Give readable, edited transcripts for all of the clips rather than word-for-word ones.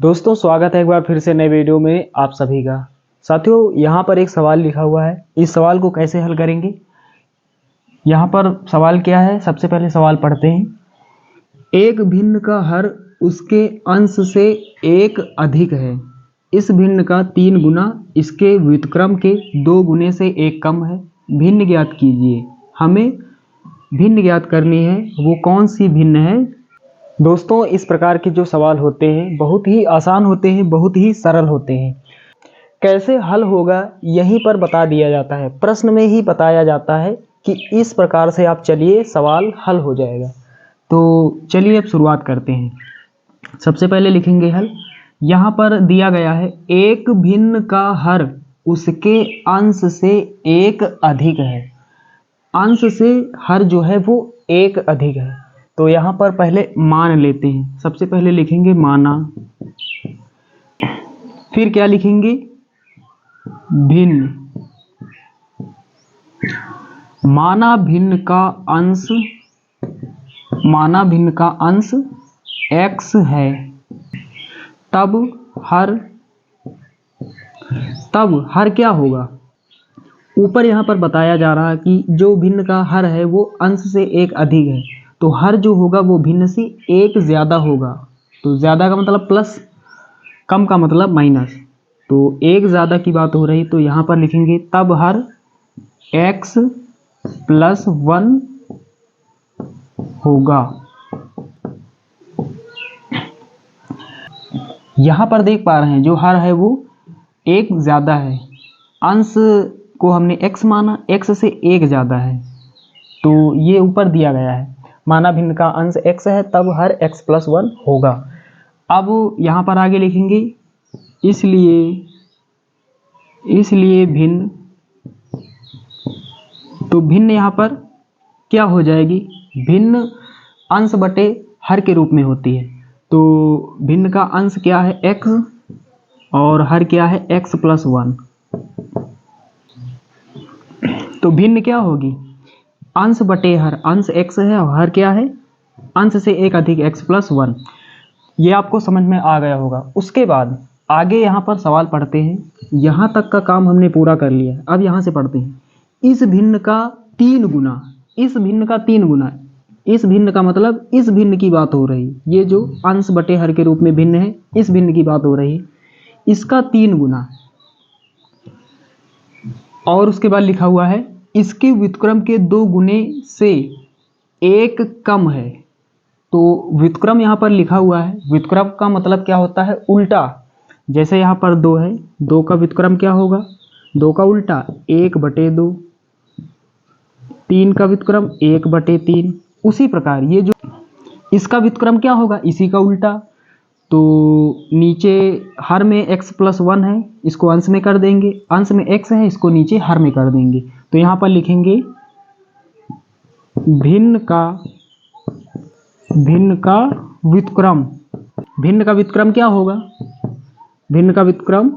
दोस्तों स्वागत है एक बार फिर से नए वीडियो में आप सभी का। साथियों यहाँ पर एक सवाल लिखा हुआ है, इस सवाल को कैसे हल करेंगे। यहाँ पर सवाल क्या है, सबसे पहले सवाल पढ़ते हैं। एक भिन्न का हर उसके अंश से एक अधिक है, इस भिन्न का 3 गुना इसके व्युत्क्रम के 2 गुने से 1 कम है। भिन्न ज्ञात कीजिए। हमें भिन्न ज्ञात करनी है, वो कौन सी भिन्न है। दोस्तों इस प्रकार के जो सवाल होते हैं बहुत ही आसान होते हैं, बहुत ही सरल होते हैं। कैसे हल होगा यहीं पर बता दिया जाता है, प्रश्न में ही बताया जाता है कि इस प्रकार से आप चलिए सवाल हल हो जाएगा। तो चलिए अब शुरुआत करते हैं। सबसे पहले लिखेंगे हल। यहाँ पर दिया गया है एक भिन्न का हर उसके अंश से एक अधिक है। अंश से हर जो है वो एक अधिक है, तो यहाँ पर पहले मान लेते हैं। सबसे पहले लिखेंगे माना, फिर क्या लिखेंगे भिन्न। माना भिन्न का अंश, माना भिन्न का अंश x है, तब हर क्या होगा। ऊपर यहाँ पर बताया जा रहा है कि जो भिन्न का हर है वो अंश से एक अधिक है, तो हर जो होगा वो भिन्न से एक ज़्यादा होगा। तो ज़्यादा का मतलब प्लस, कम का मतलब माइनस। तो एक ज़्यादा की बात हो रही, तो यहाँ पर लिखेंगे तब हर x + 1 होगा। यहाँ पर देख पा रहे हैं जो हर है वो एक ज़्यादा है, अंश को हमने x माना, x से एक ज़्यादा है, तो ये ऊपर दिया गया है। माना भिन्न का अंश x है, तब हर x + 1 होगा। अब यहाँ पर आगे लिखेंगे इसलिए भिन्न। तो भिन्न यहाँ पर क्या हो जाएगी, भिन्न अंश बटे हर के रूप में होती है। तो भिन्न का अंश क्या है x और हर क्या है x + 1। तो भिन्न क्या होगी, अंश बटे हर। अंश x है और हर क्या है, अंश से एक अधिक x + 1। ये आपको समझ में आ गया होगा। उसके बाद आगे यहाँ पर सवाल पढ़ते हैं। यहाँ तक का काम हमने पूरा कर लिया, अब यहाँ से पढ़ते हैं। इस भिन्न का 3 गुना, इस भिन्न का 3 गुना, इस भिन्न का मतलब इस भिन्न की बात हो रही। ये जो अंश बटे हर के रूप में भिन्न है, इस भिन्न की बात हो रही, इसका 3 गुना। और उसके बाद लिखा हुआ है इसके व्युत्क्रम के 2 गुने से 1 कम है। तो व्युत्क्रम यहाँ पर लिखा हुआ है, व्युत्क्रम का मतलब क्या होता है, उल्टा। जैसे यहाँ पर 2 है, 2 का व्युत्क्रम क्या होगा, 2 का उल्टा 1/2। 3 का व्युत्क्रम 1/3। उसी प्रकार ये जो इसका व्युत्क्रम क्या होगा, इसी का उल्टा। तो नीचे हर में x + 1 है, इसको अंश में कर देंगे। अंश में x है, इसको नीचे हर में कर देंगे। तो यहाँ पर लिखेंगे भिन्न का व्युत्क्रम। भिन्न का व्युत्क्रम क्या होगा, भिन्न का व्युत्क्रम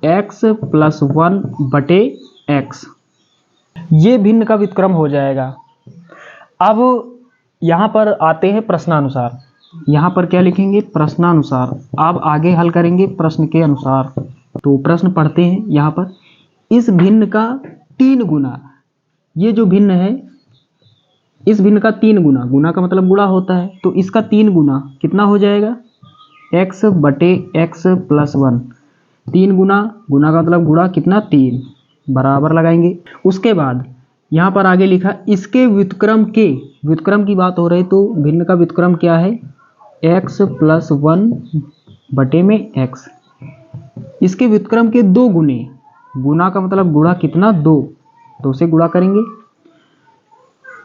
x + 1/x। ये भिन्न का व्युत्क्रम हो जाएगा। अब यहाँ पर आते हैं प्रश्नानुसार। यहाँ पर क्या लिखेंगे, प्रश्नानुसार। अब आगे हल करेंगे प्रश्न के अनुसार। तो प्रश्न पढ़ते हैं यहाँ पर। इस भिन्न का 3 गुना, ये जो भिन्न है इस भिन्न का 3 गुना, गुना का मतलब गुणा होता है, तो इसका 3 गुना कितना हो जाएगा, x/x + 1। 3 गुना, गुना का मतलब गुणा कितना, 3, बराबर लगाएंगे। उसके बाद यहाँ पर आगे लिखा इसके व्युत्क्रम के, व्युत्क्रम की बात हो रही, तो भिन्न का व्युत्क्रम क्या है, x + 1/x। इसके व्युत्क्रम के 2 गुने, गुना का मतलब गुणा कितना, 2, तो उसे गुणा करेंगे।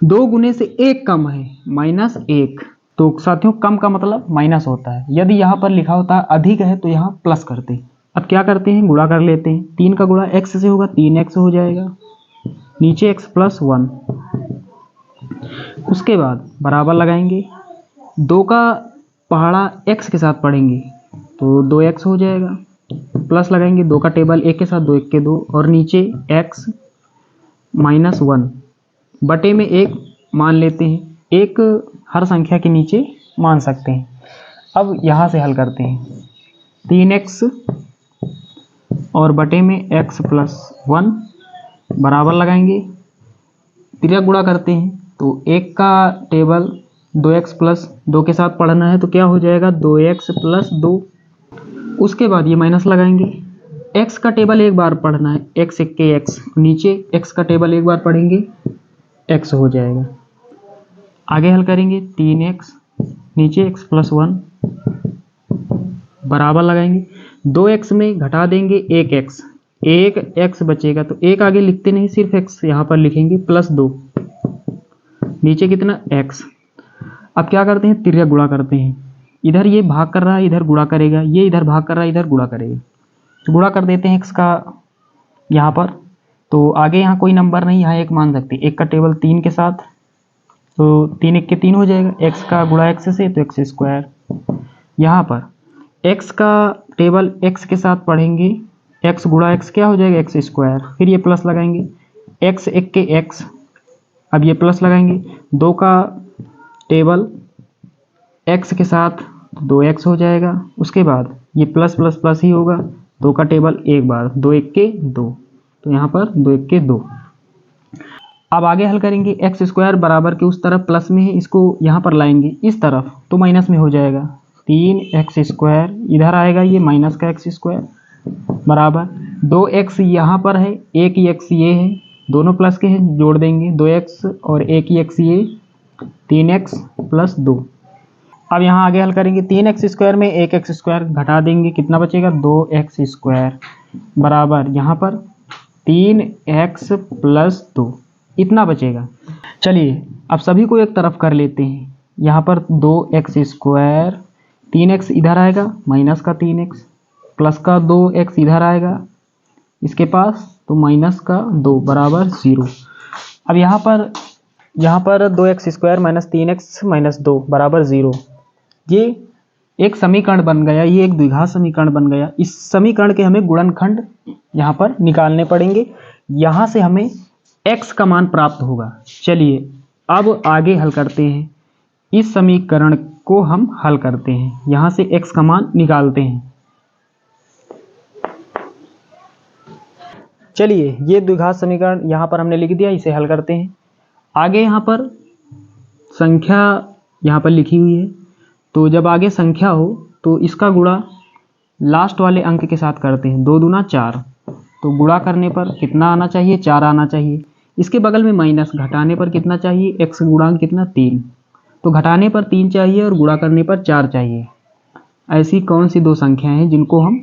2 गुने से 1 कम है, -1। तो साथियों कम का मतलब माइनस होता है। यदि यहाँ पर लिखा होता है अधिक है तो यहाँ प्लस करते हैं। अब क्या करते हैं, गुणा कर लेते हैं। 3 का गुणा x से होगा, 3x हो जाएगा, नीचे x + 1। उसके बाद बराबर लगाएंगे। 2 का पहाड़ा x के साथ पढ़ेंगे तो 2x हो जाएगा, प्लस लगाएंगे। 2 का टेबल 1 के साथ, 2 1 के 2, और नीचे x - 1 बटे में 1 मान लेते हैं। 1 हर संख्या के नीचे मान सकते हैं। अब यहाँ से हल करते हैं। 3x और बटे में x प्लस 1 बराबर लगाएंगे, तिर्यक गुणा करते हैं तो 1 का टेबल 2x प्लस 2 के साथ पढ़ना है तो क्या हो जाएगा 2x प्लस 2। उसके बाद ये माइनस लगाएंगे, x का टेबल एक बार पढ़ना है, x एक के x, नीचे x का टेबल एक बार पढ़ेंगे x हो जाएगा। आगे हल करेंगे 3x नीचे x प्लस 1 बराबर लगाएंगे, 2x में घटा देंगे 1x, 1x बचेगा तो 1 आगे लिखते नहीं, सिर्फ x यहाँ पर लिखेंगे प्लस 2, नीचे कितना x। अब क्या करते हैं तिर्यक गुणा करते हैं, इधर ये भाग कर रहा है इधर गुणा करेगा, ये इधर भाग कर रहा है इधर गुणा करेगा, तो गुणा कर देते हैं x का यहाँ पर, तो आगे यहाँ कोई नंबर नहीं, यहाँ 1 मान सकते, 1 का टेबल 3 के साथ तो 3 1 के 3 हो जाएगा, x का गुणा x से तो x स्क्वायर। यहाँ पर x का टेबल x के साथ पढ़ेंगे, x गुणा x क्या हो जाएगा x स्क्वायर, फिर ये प्लस लगाएंगे, x एक के x, अब ये प्लस लगाएंगे, 2 का टेबल x के साथ 2x हो जाएगा, उसके बाद ये प्लस प्लस प्लस ही होगा, 2 का टेबल एक बार 2 1 के 2, तो यहाँ पर 2 1 के 2। अब आगे हल करेंगे, x स्क्वायर बराबर के उस तरफ प्लस में है, इसको यहाँ पर लाएंगे इस तरफ तो माइनस में हो जाएगा, 3x स्क्वायर इधर आएगा, ये माइनस का x स्क्वायर बराबर 2x यहाँ पर है, एक ही x ये है, दोनों प्लस के हैं जोड़ देंगे 2x और एक ही x ये 3x प्लस 2। अब यहाँ आगे हल करेंगे, 3x स्क्वायर में 1x स्क्वायर घटा देंगे, कितना बचेगा 2x स्क्वायर बराबर यहाँ पर 3x प्लस 2, इतना बचेगा। चलिए अब सभी को एक तरफ कर लेते हैं, यहाँ पर 2x स्क्वायर, 3x इधर आएगा माइनस का 3x प्लस का 2x इधर आएगा इसके पास तो माइनस का 2 बराबर 0। अब यहाँ पर 2x square minus 3x minus 2 बराबर 0, ये एक समीकरण बन गया, ये एक द्विघात समीकरण बन गया। इस समीकरण के हमें गुणनखंड यहाँ पर निकालने पड़ेंगे, यहाँ से हमें x का मान प्राप्त होगा। चलिए अब आगे हल करते हैं, इस समीकरण को हम हल करते हैं, यहाँ से x का मान निकालते हैं। चलिए ये द्विघात समीकरण यहाँ पर हमने लिख दिया, इसे हल करते हैं। आगे यहाँ पर संख्या यहाँ पर लिखी हुई है, तो जब आगे संख्या हो तो इसका गुणा लास्ट वाले अंक के साथ करते हैं, 2 दूना 4, तो गुणा करने पर कितना आना चाहिए 4 आना चाहिए। इसके बगल में माइनस, घटाने पर कितना चाहिए x गुणांक कितना 3, तो घटाने पर 3 चाहिए और गुणा करने पर 4 चाहिए। ऐसी कौन सी दो संख्याएं हैं जिनको हम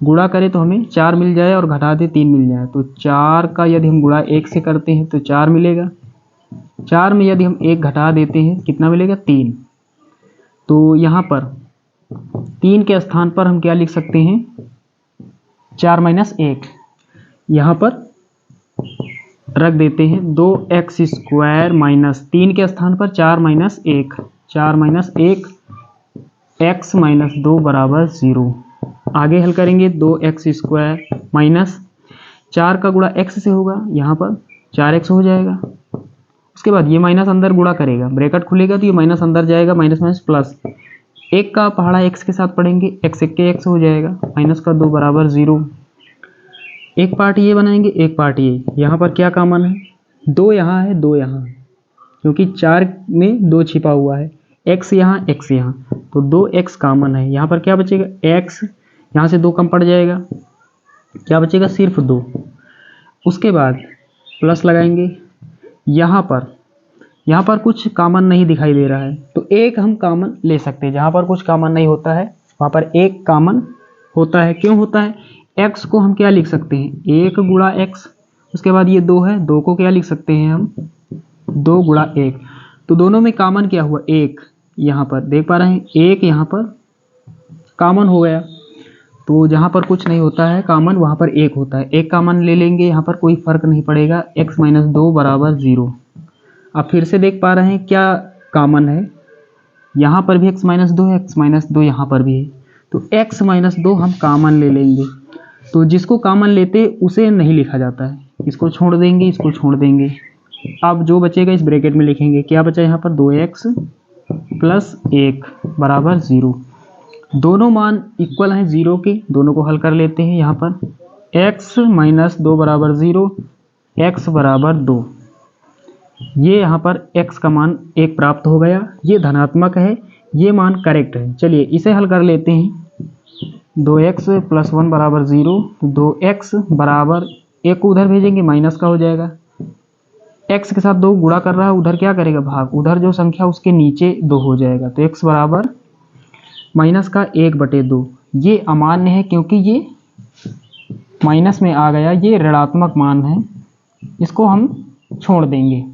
गुणा करें तो हमें 4 मिल जाए और घटा दे 3 मिल जाए, तो 4 का यदि हम गुणा 1 से करते हैं तो 4 मिलेगा, 4 में यदि हम 1 घटा देते हैं कितना मिलेगा 3, तो यहाँ पर 3 के स्थान पर हम क्या लिख सकते हैं 4 माइनस 1, यहाँ पर रख देते हैं 2x स्क्वायर माइनस 3 के स्थान पर 4 माइनस 1, 4 माइनस 1 x माइनस 2 बराबर 0। आगे हल करेंगे, 2x स्क्वायर माइनस 4 का गुणा x से होगा, यहाँ पर 4x हो जाएगा। उसके बाद ये माइनस अंदर गुणा करेगा, ब्रैकेट खुलेगा तो ये माइनस अंदर जाएगा, माइनस माइनस प्लस, 1 का पहाड़ा x के साथ पढ़ेंगे, x एक के x हो जाएगा, माइनस का 2 बराबर 0। एक पार्ट ये बनाएंगे एक पार्ट ये, यहाँ पर क्या कॉमन है 2 यहाँ है 2 यहाँ, क्योंकि 4 में 2 छिपा हुआ है, x यहाँ x यहाँ, तो 2x कॉमन है। यहाँ पर क्या बचेगा x, यहाँ से 2 कम पड़ जाएगा, क्या बचेगा सिर्फ 2। उसके बाद प्लस लगाएंगे, यहाँ पर कुछ कॉमन नहीं दिखाई दे रहा है तो एक हम कॉमन ले सकते हैं, जहाँ पर कुछ कॉमन नहीं होता है वहाँ पर एक कॉमन होता है। क्यों होता है, x को हम क्या लिख सकते हैं 1 गुणा x, उसके बाद ये 2 है, 2 को क्या लिख सकते हैं हम 2 गुणा 1, तो दोनों में कॉमन क्या हुआ 1, यहाँ पर देख पा रहे हैं 1 यहाँ पर कॉमन हो गया, तो जहाँ पर कुछ नहीं होता है कॉमन वहाँ पर 1 होता है, एक कॉमन ले लेंगे, यहाँ पर कोई फर्क नहीं पड़ेगा, x माइनस 2 बराबर 0। अब फिर से देख पा रहे हैं क्या कॉमन है, यहाँ पर भी x माइनस 2 है, x माइनस 2 यहाँ पर भी है, तो x माइनस 2 हम कॉमन ले लेंगे, तो जिसको कॉमन लेते उसे नहीं लिखा जाता है, इसको छोड़ देंगे इसको छोड़ देंगे। अब जो बचेगा इस ब्रैकेट में लिखेंगे, क्या बचा यहाँ पर 2x प्लस 1 बराबर 0। दोनों मान इक्वल हैं 0 के, दोनों को हल कर लेते हैं। यहाँ पर x - 2 बराबर 0, x बराबर 2। ये यहाँ पर x का मान 1 प्राप्त हो गया, ये धनात्मक है, ये मान करेक्ट है। चलिए इसे हल कर लेते हैं। 2x + 1 बराबर 0, 2x बराबर 1 को उधर भेजेंगे माइनस का हो जाएगा। x के साथ 2 गुणा कर रहा है, उधर क्या करेगा भाग, उधर जो संख्या उसके नीचे 2 हो जाएगा। तो x बराबर माइनस का 1/2। ये अमान्य है क्योंकि ये माइनस में आ गया, ये ऋणात्मक मान है, इसको हम छोड़ देंगे।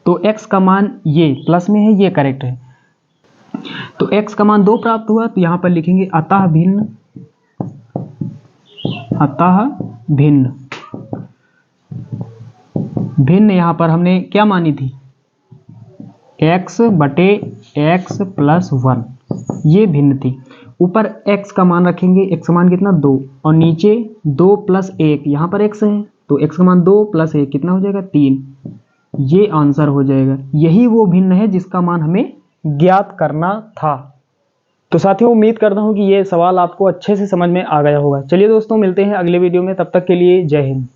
तो x का मान ये प्लस में है, ये करेक्ट है। तो x का मान 2 प्राप्त हुआ, तो यहाँ पर लिखेंगे अतः भिन्न, अतः भिन्न। भिन्न यहाँ पर हमने क्या मानी थी, x/x + 1, ये भिन्न थी। ऊपर x का मान रखेंगे, x का मान कितना 2, और नीचे 2 + 1, यहाँ पर x है तो x का मान 2 + 1 कितना हो जाएगा 3। ये आंसर हो जाएगा। यही वो भिन्न है जिसका मान हमें ज्ञात करना था। तो साथियों उम्मीद करता हूँ कि ये सवाल आपको अच्छे से समझ में आ गया होगा। चलिए दोस्तों मिलते हैं अगले वीडियो में, तब तक के लिए जय हिंद।